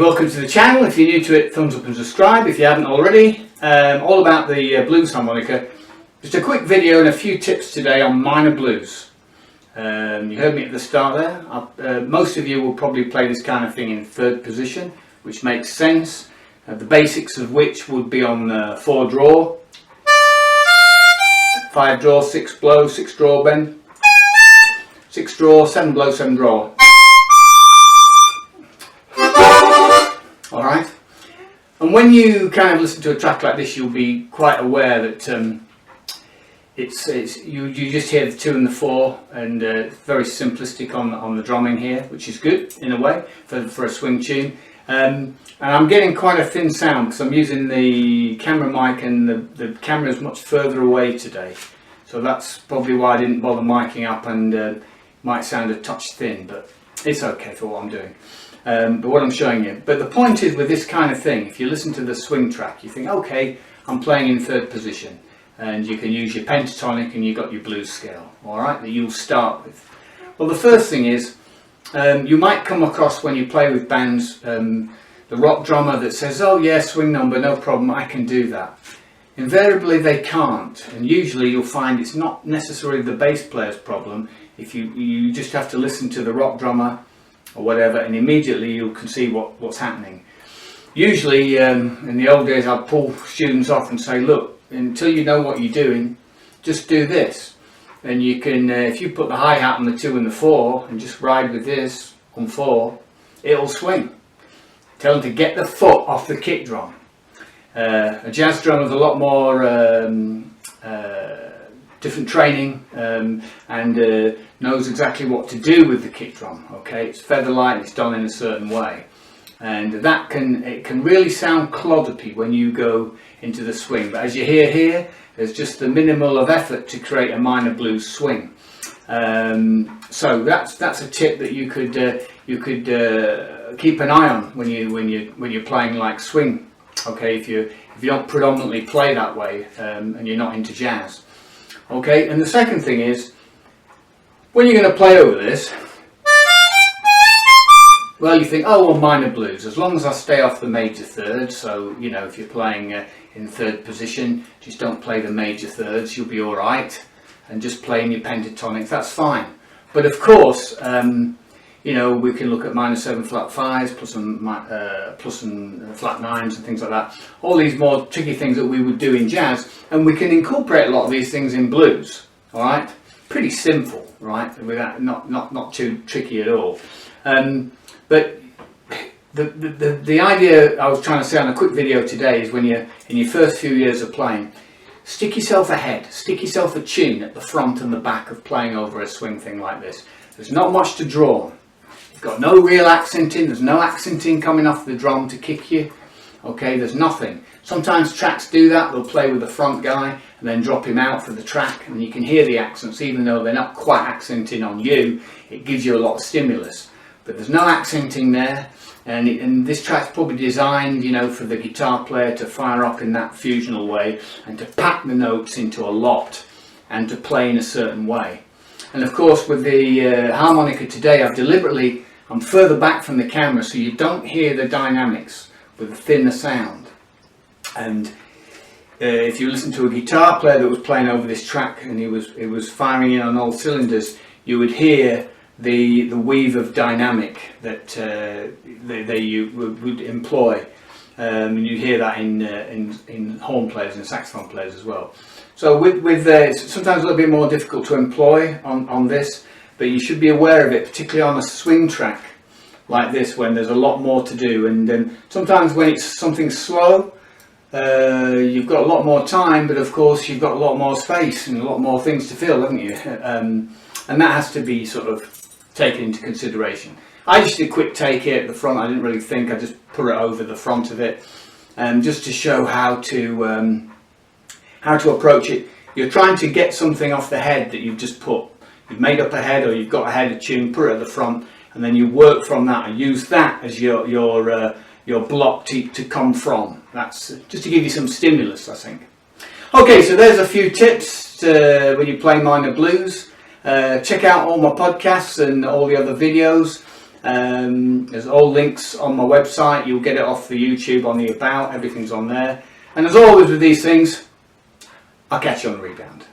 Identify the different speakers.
Speaker 1: welcome to the channel. If you're new to it, thumbs up and subscribe if you haven't already. All about the blues harmonica. Just a quick video and a few tips today on minor blues. You heard me at the start there. Most of you will probably play this kind of thing in third position, which makes sense. The basics of which would be on 4 draw, 5 draw, 6 blow, 6 draw bend, 6 draw, 7 blow, 7 draw. Alright, and when you kind of listen to a track like this, you'll be quite aware that you just hear the 2 and the 4, and it's very simplistic on the drumming here, which is good in a way for a swing tune. And I'm getting quite a thin sound because I'm using the camera mic, and the camera is much further away today, so that's probably why I didn't bother miking up, and might sound a touch thin, but it's okay for what I'm doing. But what I'm showing you. But the point is, with this kind of thing, if you listen to the swing track, you think, okay, I'm playing in third position, and you can use your pentatonic and you've got your blues scale, alright, that you'll start with. Well, the first thing is, you might come across when you play with bands, the rock drummer that says, oh yeah, swing number, no problem, I can do that. Invariably they can't, and usually you'll find it's not necessarily the bass player's problem. If you just have to listen to the rock drummer or whatever, and immediately you can see what's happening. Usually in the old days I'd pull students off and say, look, until you know what you're doing, just do this, and you can if you put the hi-hat on the 2 and the 4 and just ride with this on 4, it'll swing. Tell them to get the foot off the kick drum. A jazz drummer is a lot more different training, and knows exactly what to do with the kick drum. Okay, it's feather light, it's done in a certain way, and it can really sound cloddoppy when you go into the swing. But as you hear here, there's just the minimal of effort to create a minor blues swing. So that's a tip that you could keep an eye on when you're playing like swing. Okay, if you don't predominantly play that way, and you're not into jazz. Okay, and the second thing is, when you're going to play over this, well, you think, oh well, minor blues, as long as I stay off the major third. So, you know, if you're playing in third position, just don't play the major thirds, you'll be alright, and just play in your pentatonics, that's fine. But of course, you know, we can look at minor 7 flat 5s, plus and flat 9s and things like that. All these more tricky things that we would do in jazz, and we can incorporate a lot of these things in blues. All right, pretty simple, right? Without not too tricky at all. But the idea I was trying to say on a quick video today is, when you're in your first few years of playing, stick yourself ahead, stick yourself a tune at the front and the back of playing over a swing thing like this. There's not much to draw. Got no real accenting, there's no accenting coming off the drum to kick you. Okay, there's nothing. Sometimes tracks do that, they'll play with the front guy and then drop him out for the track, and you can hear the accents even though they're not quite accenting on you. It gives you a lot of stimulus, but there's no accenting there, and this track's probably designed, you know, for the guitar player to fire up in that fusional way and to pack the notes into a lot and to play in a certain way. And of course, with the harmonica today, I'm further back from the camera, so you don't hear the dynamics with a thinner sound. And if you listen to a guitar player that was playing over this track and he was firing in on all cylinders, you would hear the weave of dynamic that they would employ. And you hear that in horn players and saxophone players as well. So it's sometimes a little bit more difficult to employ on this, but you should be aware of it, particularly on a swing track like this, when there's a lot more to do. And sometimes when it's something slow, you've got a lot more time, but of course you've got a lot more space and a lot more things to fill, haven't you? And that has to be sort of taken into consideration. I just did a quick take here at the front. I didn't really think, I just put it over the front of it, just to show how to approach it. You're trying to get something off the head that you've made up a head, or you've got a head of tune, put it at the front, and then you work from that and use that as your block to come from. That's just to give you some stimulus, I think. Okay, so there's a few tips when you play minor blues. Check out all my podcasts and all the other videos. There's all links on my website. You'll get it off the YouTube on the About. Everything's on there. And as always with these things, I'll catch you on the rebound.